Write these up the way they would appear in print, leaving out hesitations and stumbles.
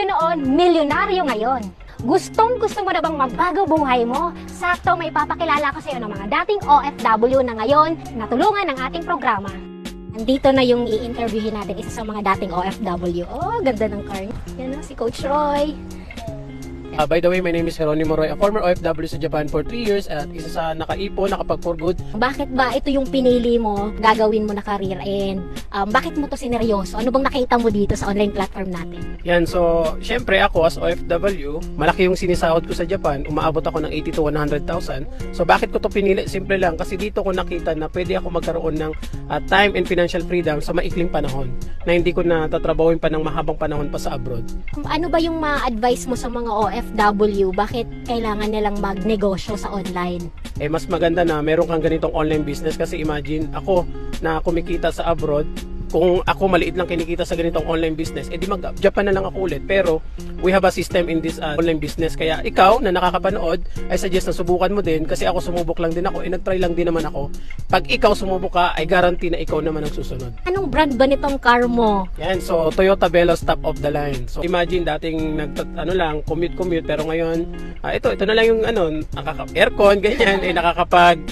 noon, milyonaryo ngayon. Gusto mo na bang magbago buhay mo? Sakto may papakilala ko sa iyo ng mga dating OFW na ngayon natulungan ng ating programa. Nandito na yung i-interviewin natin isa sa mga dating OFW. Oh, ganda ng car. Yan na, si Coach Roy. By the way, my name is Jeronimo Roy, a former OFW sa Japan for 3 years at isa sa nakaipon, nakapag-for good. Bakit ba ito yung pinili mo, gagawin mo na career, and bakit mo to sineryoso? Ano bang nakita mo dito sa online platform natin? Yan, so, syempre ako as OFW, malaki yung sinisahod ko sa Japan, umaabot ako ng 80 to 100,000. So, bakit ko to pinili? Simple lang, kasi dito ko nakita na pwede ako magkaroon ng time and financial freedom sa maikling panahon, na hindi ko na tatrabahuin pa ng mahabang panahon pa sa abroad. Ano ba yung ma-advise mo sa mga OFW? Bakit kailangan nilang magnegosyo sa online? Mas maganda na meron kang ganitong online business kasi imagine ako na kumikita sa abroad, kung ako maliit lang kinikita sa ganitong online business, di mag-Japan na lang ako ulit. Pero we have a system in this online business. Kaya ikaw na nakakapanood, I suggest na subukan mo din kasi ako sumubok lang din ako. Nag-try lang din naman ako. Pag ikaw sumubok ka, ay guarantee na ikaw naman ang susunod. Anong brand ba nitong car mo? Yan, so Toyota Veloz top of the line. So imagine dating commute pero ngayon ito na lang yung aircon ganyan nakakapag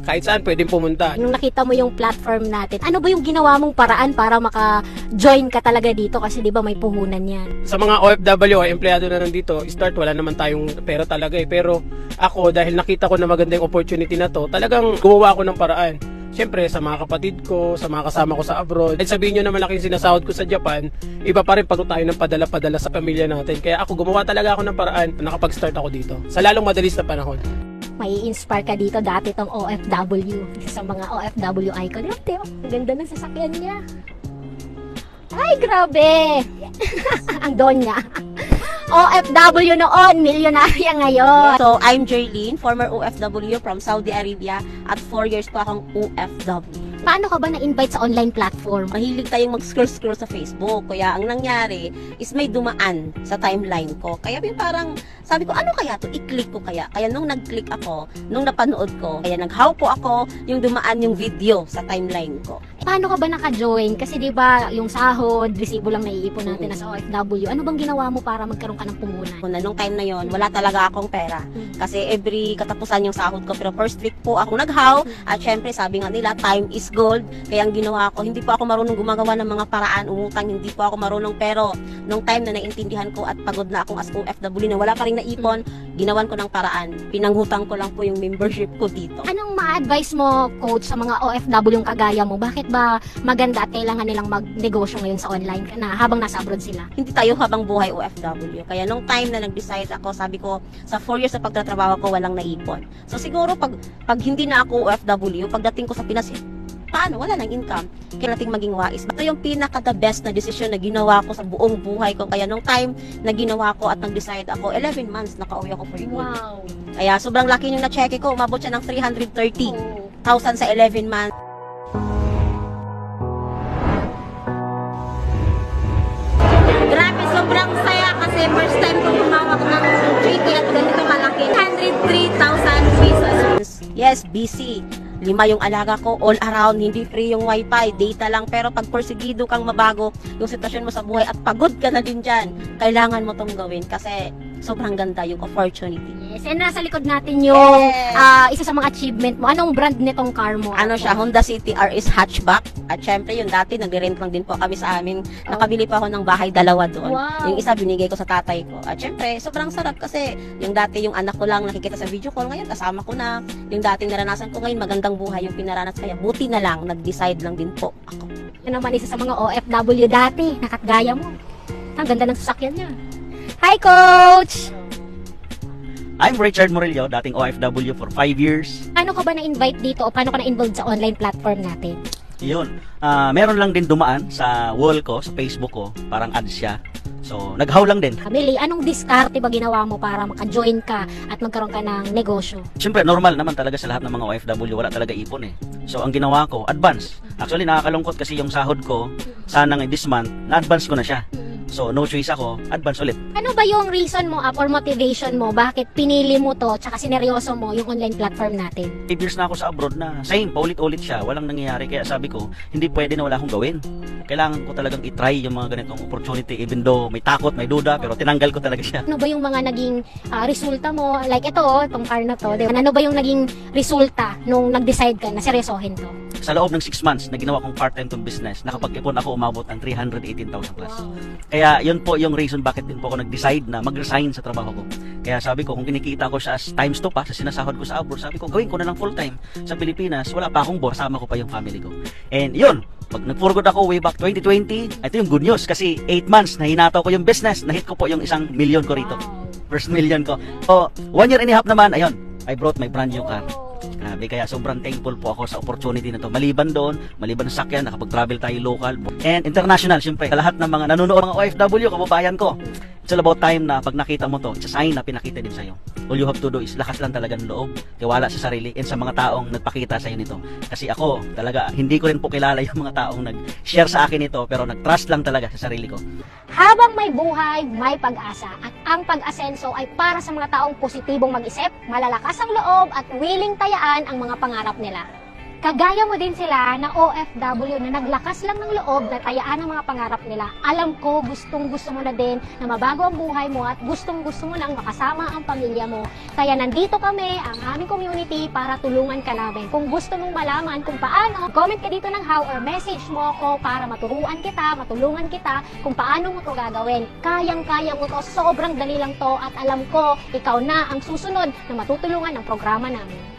kahit saan pwedeng pumunta. Nung nakita mo yung platform natin, ano ba yung ginawa mong paraan para maka-join ka talaga dito? Kasi di ba may puhunan yan. Sa mga OFW o empleyado na nandito, start wala naman tayong pera talaga Pero ako, dahil nakita ko na maganda yung opportunity na to, talagang gumawa ako ng paraan. Siyempre, sa mga kapatid ko, sa mga kasama ko sa abroad. At sabihin nyo na malaking sinasahod ko sa Japan, iba pa rin pag tayo ng padala-padala sa pamilya natin. Kaya ako, gumawa talaga ako ng paraan na nakapag-start ako dito. Sa lalong madalis na panahon. May inspire ka dito dati tong OFW. Isa sa mga OFW icon. Ate, ang ganda ng sasakyan niya. Ay, grabe! Ang don niya. OFW noon, milyonarya ngayon. So, I'm Jaylene, former OFW from Saudi Arabia at 4 years po akong OFW. Paano ka ba na-invite sa online platform? Mahilig tayong mag-scroll sa Facebook. Kaya ang nangyari is may dumaan sa timeline ko. Kaya parang sabi ko, ano kaya to? I-click ko kaya. Kaya nung nag-click ako, nung napanood ko, kaya nag-how po ako yung dumaan yung video sa timeline ko. Paano ka ba naka-join? Kasi di ba yung sahod, resibo lang naiipon natin na sa OFW. Ano bang ginawa mo para magkaroon ka ng puhunan? Nung time na yon, wala talaga akong pera. Kasi every katapusan yung sahod ko. Pero first week po ako nag-how. At syempre, sabi nga nila, time is gold. Kaya ang ginawa ko, hindi po ako marunong gumagawa ng mga paraan, umutang, hindi po ako marunong. Pero nung time na naintindihan ko at pagod na akong as OFW na wala pa rin naipon, ginawan ko ng paraan. Pinanghutang ko lang po yung membership ko dito. Anong ma-advise mo, Coach, sa mga OFW yung kagaya mo? Bakit ba maganda at kailangan nilang magnegosyo ngayon sa online ka na habang nasa abroad sila? Hindi tayo habang buhay OFW. Kaya nung time na nag-decide ako, sabi ko, sa 4 years na pagtatrabaho ko, walang naipon. So siguro pag hindi na ako OFW, pagdating ko sa Pinas, paano? Wala nang income. Kaya nating maging wais. Ito yung pinaka-the best na decision na ginawa ko sa buong buhay ko. Kaya nung time na ginawa ko at nag-decide ako, 11 months nakauwi ako for good. Wow! Kaya sobrang laki yung na-check ko. Umabot siya ng 330,000 sa 11 months. Grabe, sobrang saya kasi first time ko humawak ng 3K at ganito malaki. 103,000 pesos. Yes, busy. 5 yung alaga ko, all around, hindi free yung wifi, data lang. Pero pag porsigido kang mabago yung sitwasyon mo sa buhay at pagod ka na din dyan, kailangan mo tong gawin kasi sobrang ganda yung opportunity. Yes, and nasa likod natin yung isa sa mga achievement mo. Anong brand nitong car mo? Ano siya, Honda City RS hatchback. At syempre yung dati, nagre-rent lang din po kami sa amin. Nakabili pa ako ng bahay, 2 doon. Wow. Yung isa binigay ko sa tatay ko. At syempre, sobrang sarap kasi yung dati yung anak ko lang nakikita sa video call, ngayon kasama ko na. Yung dating naranasan ko ngayon, magandang buhay yung pinaranas. Kaya buti na lang, nag-decide lang din po ako. Yan naman isa sa mga OFW dati, nakatgaya mo. Ang ganda ng sasakyan niya. Hi, Coach! I'm Richard Murillo, dating OFW for 5 years. Paano ka ba na-invite dito o paano ka na-involved sa online platform natin? Yun, meron lang din dumaan sa wall ko, sa Facebook ko, parang ads siya. So, nag-how lang din. Mili, anong diskarte ba ginawa mo para maka-join ka at magkaroon ka ng negosyo? Siyempre, normal naman talaga sa lahat ng mga OFW, wala talaga ipon eh. So, ang ginawa ko, advance. Actually, nakakalungkot kasi yung sahod ko, sana this month, na-advance ko na siya. So, no choice ako, advance ulit. Ano ba yung reason mo or motivation mo bakit pinili mo to tsaka sineryoso mo yung online platform natin? 8 years na ako sa abroad na same, paulit-ulit siya, walang nangyayari. Kaya sabi ko, hindi pwede na wala akong gawin. Kailangan ko talagang itry yung mga ganitong opportunity even though may takot, may duda, pero tinanggal ko talaga siya. Ano ba yung mga naging resulta mo? Like ito, itong car na to. Diba? Ano ba yung naging resulta nung nag-decide ka na seryosohin to? Sa loob ng 6 months na ginawa kong part-time tong business, nakapag-ipon ako umabot ng 318,000 plus. Kaya yun po yung reason bakit din po ako nag-decide na mag-resign sa trabaho ko. Kaya sabi ko, kung kinikita ko siya as times 2 pa sa sinasahod ko sa abroad, sabi ko, gawin ko na lang full-time sa Pilipinas, wala pa akong boss, sama ko pa yung family ko. And yun, pag nag-forward ako way back 2020, ito yung good news kasi 8 months na hinataw ko yung business, nahit ko po yung 1 million ko rito. First million ko. So, 1 year and a half naman, ayun, I brought my brand new car. Grabe, kaya sobrang thankful po ako sa opportunity na to. Maliban doon, maliban sa sakyan, nakapag-travel tayo local and international, syempre. Sa lahat ng mga nanonood, mga OFW, kababayan ko, it's all about time na pag nakita mo to, it's a sign na pinakita din sa'yo. All you have to do is lakas lang talaga ng loob, tiwala sa sarili, and sa mga taong nagpakita sa'yo nito. Kasi ako, talaga, hindi ko rin po kilala yung mga taong nag-share sa akin ito, pero nag-trust lang talaga sa sarili ko. Habang may buhay, may pag-asa. At ang pag-asenso ay para sa mga taong positibong mag-isip, malalakas ang loob at willing tayaan ang mga pangarap nila. Kagaya mo din sila na OFW na naglakas lang ng loob na tayaan ang mga pangarap nila. Alam ko, gustong-gusto mo na din na mabago ang buhay mo at gustong-gusto mo nang makasama ang pamilya mo. Kaya nandito kami, ang aming community, para tulungan ka namin. Kung gusto mong malaman kung paano, comment ka dito ng how or message mo ako para maturuan kita, matulungan kita kung paano mo to gagawin. Kayang-kaya mo to, sobrang dali lang to at alam ko, ikaw na ang susunod na matutulungan ng programa namin.